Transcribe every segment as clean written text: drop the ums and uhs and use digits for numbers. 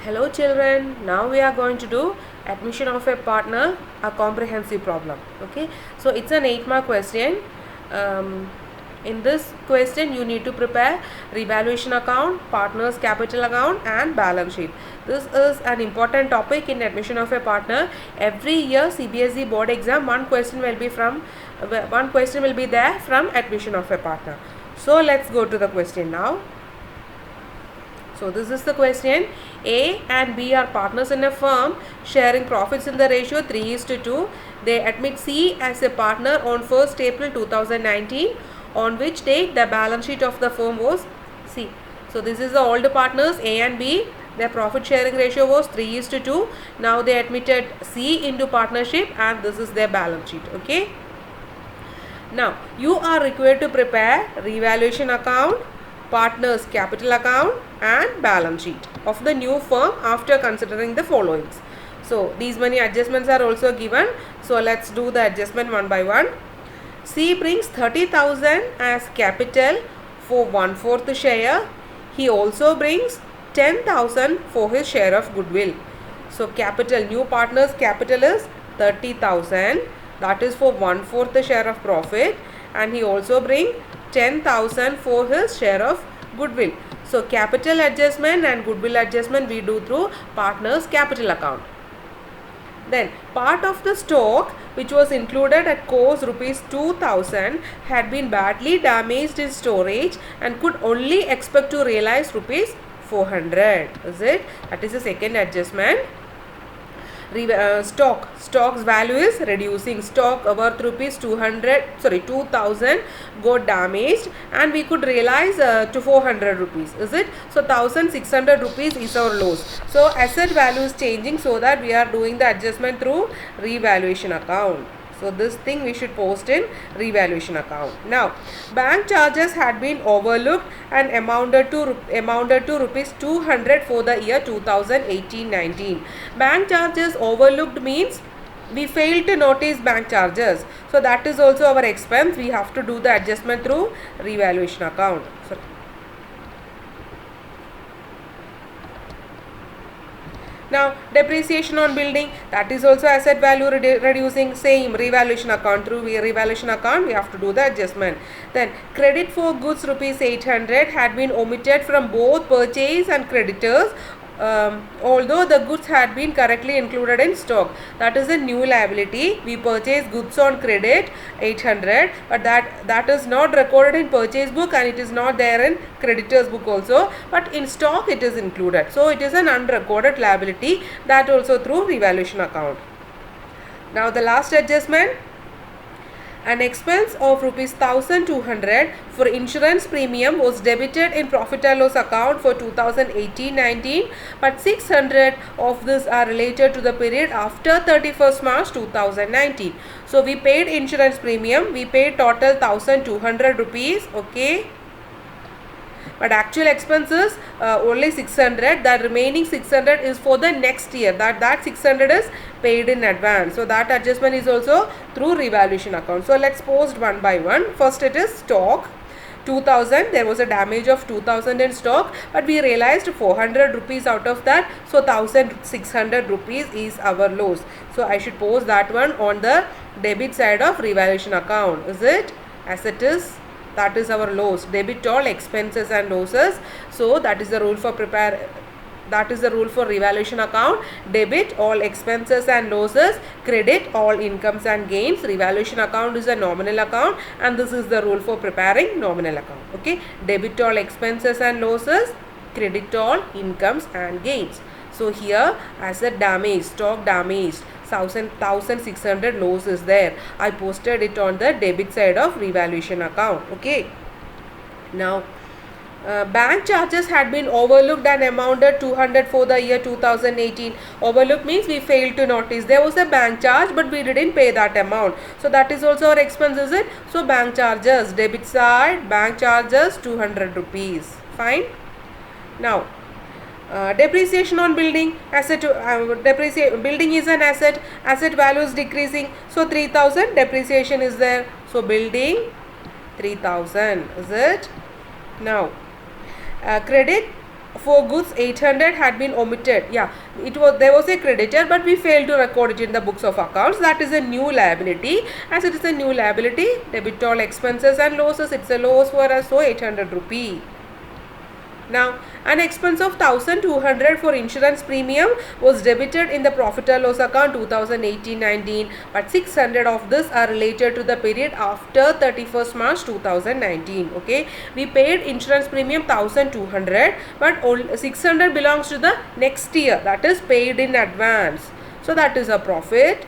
Hello children, now we are going to do admission of a partner, a comprehensive problem. Okay, so it's an 8-mark question. In this question you need to prepare revaluation account, partners capital account and balance sheet. This is an important topic in admission of a partner. Every year CBSE board exam one question will be there from admission of a partner. So let's go to the question now. So this is the question. A and B are partners in a firm sharing profits in the ratio 3:2. They admit C as a partner on 1st April 2019, on which date the balance sheet of the firm was C. So this is the old partners A and B. Their profit sharing ratio was 3:2. Now they admitted C into partnership and this is their balance sheet. Okay. Now you are required to prepare revaluation account, partners capital account and balance sheet of the new firm after considering the followings. So these many adjustments are also given. So let's do the adjustment one by one. C brings 30,000 as capital for 1/4 share. He also brings 10,000 for his share of goodwill. So capital, new partner's capital is 30,000, that is for 1/4 share of profit, and he also brings 10,000 for his share of goodwill. So capital adjustment and goodwill adjustment we do through partners capital account. Then part of the stock which was included at cost rupees 2,000 had been badly damaged in storage and could only expect to realize rupees 400. Is it? That is the second adjustment. Stock's value is reducing. Stock worth rupees 2,000 got damaged and we could realize to 400 rupees. Is it? So 1,600 rupees is our loss. So asset value is changing, so that we are doing the adjustment through revaluation account. So this thing we should post in revaluation account. Now bank charges had been overlooked and amounted to rupees 200 for the year 2018-19. Bank charges overlooked means we failed to notice bank charges. So that is also our expense. We have to do the adjustment through revaluation account. Sorry. Now depreciation on building, that is also asset value reducing, same revaluation account. Through revaluation account we have to do the adjustment. Then credit for goods rupees 800 had been omitted from both purchase and creditors, although the goods had been correctly included in stock. That is a new liability. We purchase goods on credit 800, but that is not recorded in purchase book and it is not there in creditors book also, but in stock it is included. So it is an unrecorded liability, that also through revaluation account. Now the last adjustment. An expense of rupees 1,200 for insurance premium was debited in profit and loss account for 2018-19, but 600 of this are related to the period after 31st March 2019. So we paid insurance premium, we paid total 1,200 rupees, okay. But actual expenses only 600. The remaining 600 is for the next year. That 600 is paid in advance. So that adjustment is also through revaluation account. So let's post one by one. First it is stock. 2,000. There was a damage of 2,000 in stock, but we realized 400 rupees out of that. So 1,600 rupees is our loss. So I should post that one on the debit side of revaluation account. Is it? As it is. That is our loss. Debit all expenses and losses. So that is the rule for revaluation account. Debit all expenses and losses. Credit all incomes and gains. Revaluation account is a nominal account and this is the rule for preparing nominal account. Okay. Debit all expenses and losses. Credit all incomes and gains. So here asset damage, stock damaged, 1,600 loss is there. I posted it on the debit side of revaluation account. Okay. Now bank charges had been overlooked and amounted 200 for the year 2018. Overlooked means we failed to notice. There was a bank charge but we didn't pay that amount. So that is also our expense, is it? So bank charges, debit side, bank charges 200 rupees. Fine. Now depreciation on building, building is an asset value is decreasing, so 3,000 depreciation is there. So building 3,000, is it? Now credit for goods 800 had been omitted. Yeah, there was a creditor, but we failed to record it in the books of accounts. That is a new liability. As it is a new liability, debit all expenses and losses. It's a loss for us, so 800 rupee. Now, an expense of 1200 for insurance premium was debited in the profit and loss account 2018-19, but 600 of this are related to the period after 31st March 2019. Okay, we paid insurance premium 1200, but 600 belongs to the next year, that is paid in advance. So that is a profit.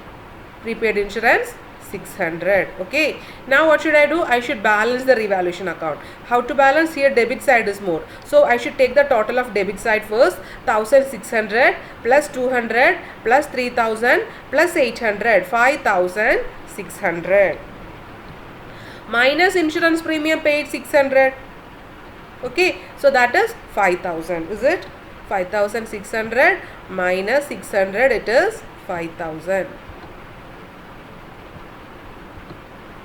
Prepaid insurance 600. Okay, now what should I do? I should balance the revaluation account. How to balance? Here debit side is more, so I should take the total of debit side first. 1600 plus 200 plus 3000 plus 800, 5600, minus insurance premium paid 600. Okay, so that is 5000. Is it 5600 minus 600? It is 5000.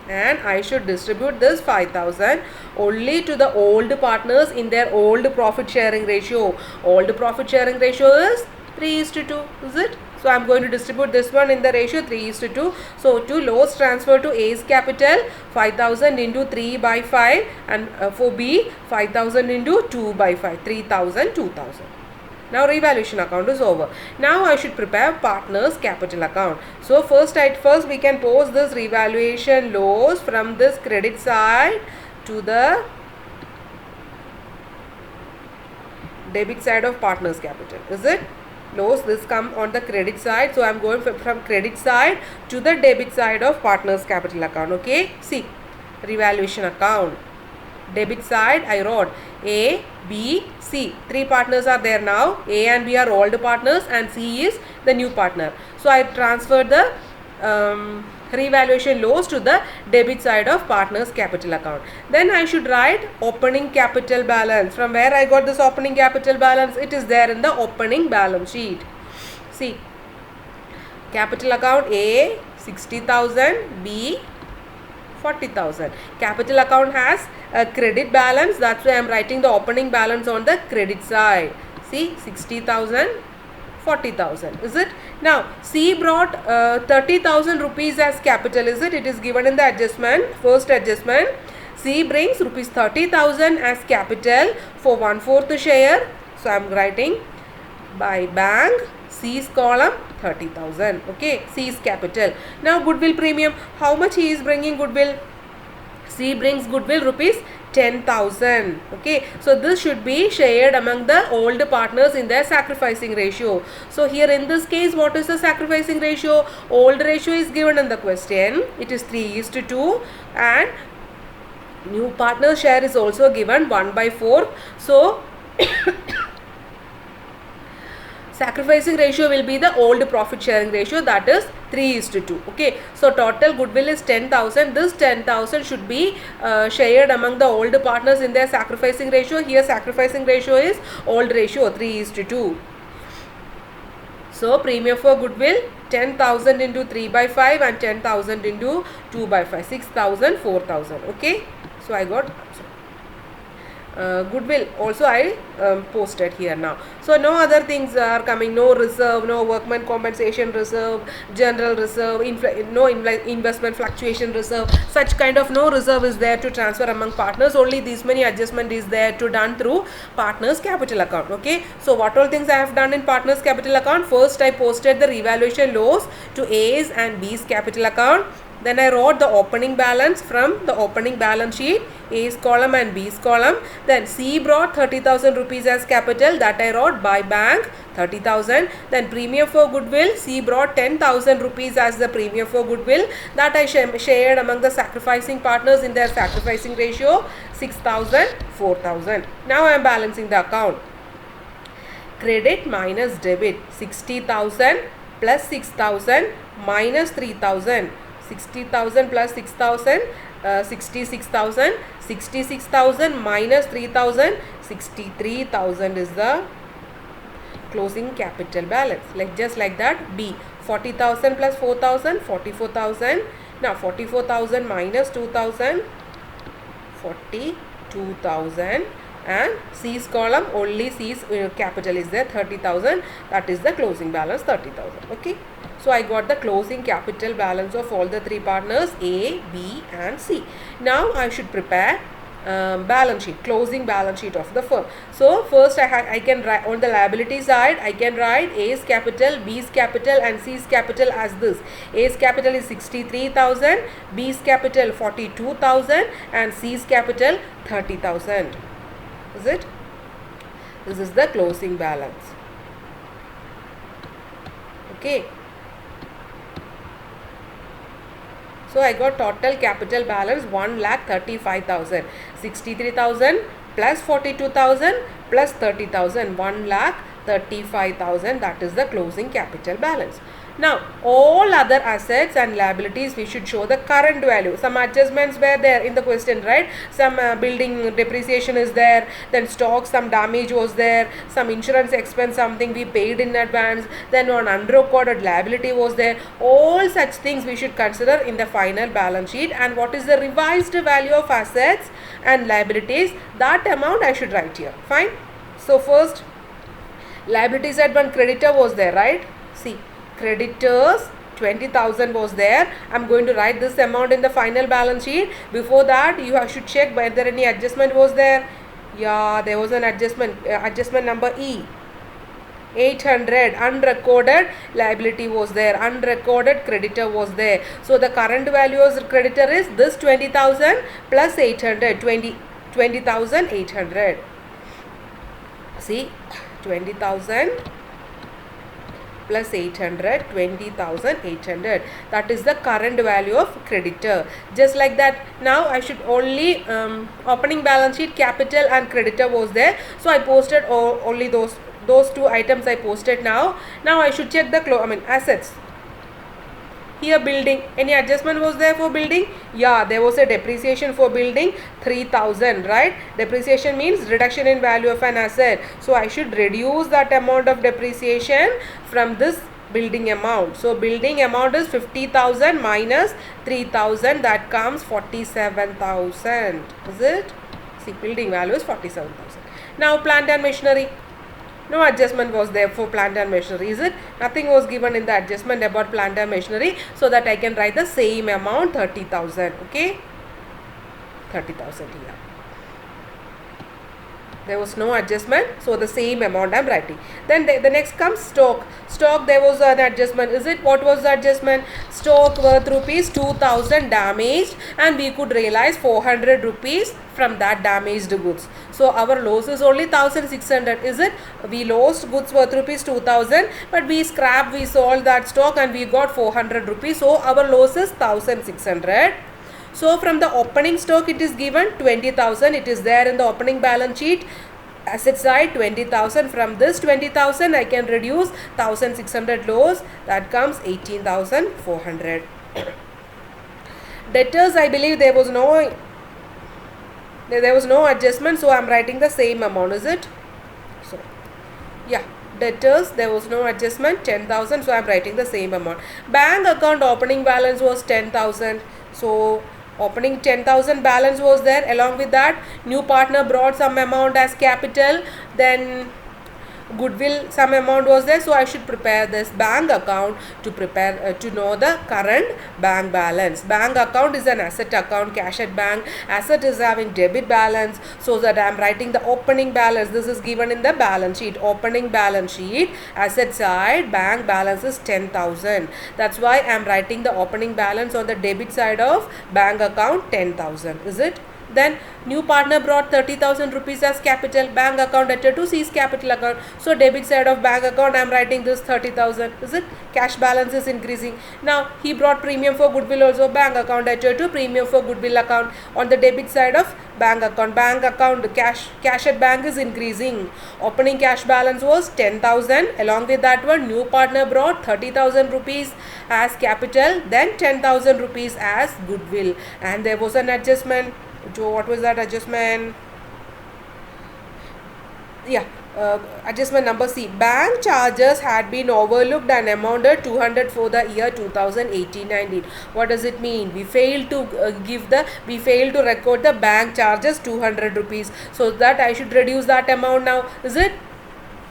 And I should distribute this 5000 only to the old partners in their old profit sharing ratio. Old profit sharing ratio is 3:2, is it? So I am going to distribute this one in the ratio 3:2. So to loss transfer to A's capital 5000 into 3 by 5, and for B 5000 into 2 by 5, 3000, 2000. Now revaluation account is over. Now I should prepare partners capital account. So first we can post this revaluation loss from this credit side to the debit side of partners capital. Is it? Loss, this come on the credit side. So I am going from credit side to the debit side of partners capital account. Okay. See, revaluation account. Debit side I wrote A, B, C. 3 partners are there now. A and B are old partners and C is the new partner. So I transferred the revaluation loss to the debit side of partners capital account. Then I should write opening capital balance. From where I got this opening capital balance? It is there in the opening balance sheet. See, capital account A 60,000, B 40,000. Capital account has a credit balance. That's why I am writing the opening balance on the credit side. See, 60,000, 40,000. Is it? Now, C brought 30,000 rupees as capital. Is it? It is given in the adjustment. First adjustment. C brings rupees 30,000 as capital for 1/4 share. So, I am writing by bank. C's column 30,000. Okay, C's capital. Now goodwill premium. How much he is bringing goodwill? C brings goodwill rupees 10,000. Okay, so this should be shared among the old partners in their sacrificing ratio. So here in this case, what is the sacrificing ratio? Old ratio is given in the question. It is 3:2, and new partner share is also given 1/4. So sacrificing ratio will be the old profit sharing ratio, that is 3:2. Okay, so total goodwill is 10,000. This 10,000 should be shared among the old partners in their sacrificing ratio. Here sacrificing ratio is old ratio 3:2. So premium for goodwill 10,000 into 3/5 and 10,000 into 2/5, 6,000, 4,000. Okay, so I got goodwill also I posted here now. So no other things are coming, no reserve, no workman compensation reserve, general reserve, no investment fluctuation reserve, such kind of no reserve is there to transfer among partners. Only these many adjustment is there to done through partners capital account. Okay, so what all things I have done in partners capital account? First I posted the revaluation loss to A's and B's capital account. Then I wrote the opening balance from the opening balance sheet, A's column and B's column. Then C brought 30,000 rupees as capital, that I wrote by bank 30,000. Then premium for goodwill, C brought 10,000 rupees as the premium for goodwill, that I shared among the sacrificing partners in their sacrificing ratio, 6,000, 4,000. Now I am balancing the account. Credit minus debit, 60,000 plus 6,000 minus 3,000. 60,000 plus 6,000, 66,000, 66,000 minus 3,000, 63,000 is the closing capital balance. Like just like that. B, 40,000 plus 4,000, 44,000. Now 44,000 minus 2,000, 42,000 and C's column only C's capital is there, 30,000. That is the closing balance, 30,000. Okay. So I got the closing capital balance of all the three partners A, B and C. Now I should prepare balance sheet, closing balance sheet of the firm. So first I can write on the liability side, I can write A's capital, B's capital and C's capital as this. A's capital is 63,000, B's capital 42,000 and C's capital 30,000. Is it? This is the closing balance. Okay. So I got total capital balance 1,35,000. 63,000 plus 42,000 plus 30,000. 1,35,000. That is the closing capital balance. Now all other assets and liabilities we should show the current value. Some adjustments were there in the question, right? Some building depreciation is there, then stock some damage was there, some insurance expense something we paid in advance, then one unrecorded liability was there. All such things we should consider in the final balance sheet. And what is the revised value of assets and liabilities, that amount I should write here. Fine. So first liability side, one creditor was there, right? See, creditors 20,000 was there. I am going to write this amount in the final balance sheet. Before that you should check whether any adjustment was there. Yeah, there was an adjustment, adjustment number E, 800. Unrecorded liability was there, unrecorded creditor was there. So the current value of creditor is this 20,000 plus 800, 20,800. See, 20,000 plus 800, 20,800. That is the current value of creditor. Just like that, now I should only opening balance sheet capital and creditor was there. So I posted only those two items I posted now. Now I should check the assets. Here building, any adjustment was there for building? Yeah, there was a depreciation for building 3,000, right? Depreciation means reduction in value of an asset. So I should reduce that amount of depreciation from this building amount. So building amount is 50,000 minus 3,000, that comes 47,000. Is it? See, building value is 47,000. Now plant and machinery. No adjustment was there for plant and machinery, is it? Nothing was given in the adjustment about plant and machinery, so that I can write the same amount, 30,000. Okay, 30,000 here. There was no adjustment, so the same amount I am writing. Then the next comes stock. Stock, there was an adjustment, is it? What was the adjustment? Stock worth rupees 2,000 damaged, and we could realize 400 rupees from that damaged goods. So our loss is only 1,600, is it? We lost goods worth rupees 2,000, but we scrapped, we sold that stock and we got 400 rupees. So our loss is 1,600. So from the opening stock it is given 20,000. It is there in the opening balance sheet. Asset side 20,000. From this 20,000 I can reduce 1,600 loss. That comes 18,400. Debtors, I believe there was no adjustment, so I am writing the same amount, is it? So yeah, debtors, there was no adjustment, 10,000, so I am writing the same amount. Bank account opening balance was 10,000, so opening 10,000 balance was there. Along with that, new partner brought some amount as capital, then goodwill some amount was there. So I should prepare this bank account to prepare to know the current bank balance. Bank account is an asset account, cash at bank. Asset is having debit balance, so that I am writing the opening balance. This is given in the balance sheet. Opening balance sheet, asset side, bank balance is 10,000. That's why I am writing the opening balance on the debit side of bank account 10,000. Is it? Then new partner brought 30,000 rupees as capital. Bank account debtor to C's capital account. So debit side of bank account I am writing this 30,000. Is it? Cash balance is increasing. Now he brought premium for goodwill also. Bank account debtor to premium for goodwill account. On the debit side of bank account cash at bank is increasing. Opening cash balance was 10,000. Along with that one, new partner brought 30,000 rupees as capital, then 10,000 rupees as goodwill, and there was an adjustment. So what was that adjustment? Yeah, adjustment number C. Bank charges had been overlooked and amounted 200 for the year 2018-19. What does it mean? We failed to we failed to record the bank charges 200 rupees. So that I should reduce that amount now. Is it?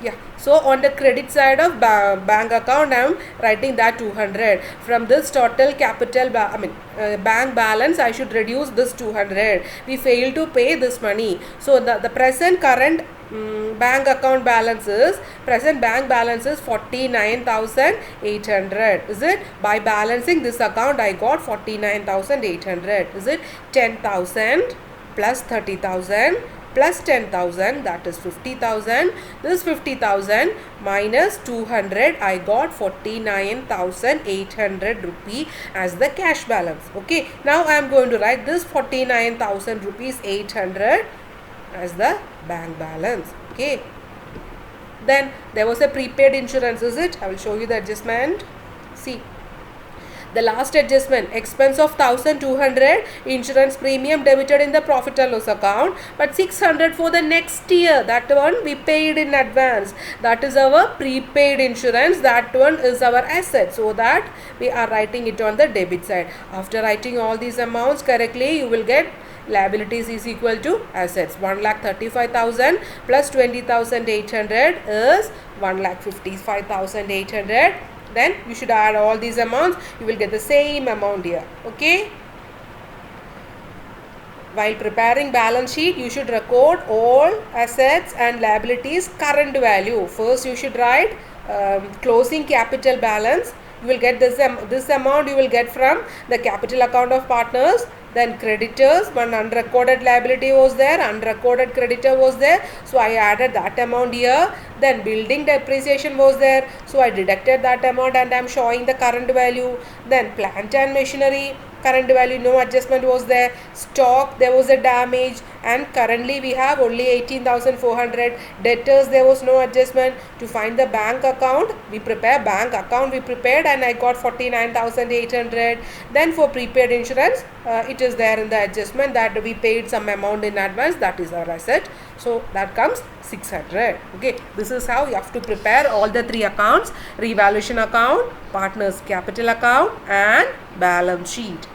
Yeah. So on the credit side of bank account, I am writing that 200. From this total capital, bank balance, I should reduce this 200. We failed to pay this money. So the present current bank account balance is 49,800. Is it? By balancing this account, I got 49,800. Is it? 10,000 plus 30,000 plus 10,000, that is 50,000. This 50,000 minus 200, I got 49,800 rupee as the cash balance. Okay, now I am going to write this 49,000 rupees 800 as the bank balance. Okay, then there was a prepaid insurance. Is it? I will show you the adjustment. See, the last adjustment, expense of 1,200, insurance premium debited in the profit and loss account, but 600 for the next year. That one we paid in advance. That is our prepaid insurance. That one is our asset. So that we are writing it on the debit side. After writing all these amounts correctly, you will get liabilities is equal to assets. 1,35,000 plus 20,800 is 1,55,800. Then you should add all these amounts. You will get the same amount here. Okay. While preparing balance sheet, you should record all assets and liabilities current value. First, you should write closing capital balance. You will get this amount you will get from the capital account of partners. Then creditors, one unrecorded liability was there, unrecorded creditor was there. So I added that amount here. Then building depreciation was there. So I deducted that amount and I am showing the current value. Then plant and machinery, current value, no adjustment was there. Stock, there was a damage, and currently we have only 18,400. Debtors, there was no adjustment. To find the bank account, we prepare bank account, we prepared, and I got 49,800. Then for prepaid insurance, it is there in the adjustment that we paid some amount in advance. That is our asset. So that comes 600. Okay, this is how you have to prepare all the three accounts: revaluation account, partners capital account, and balance sheet.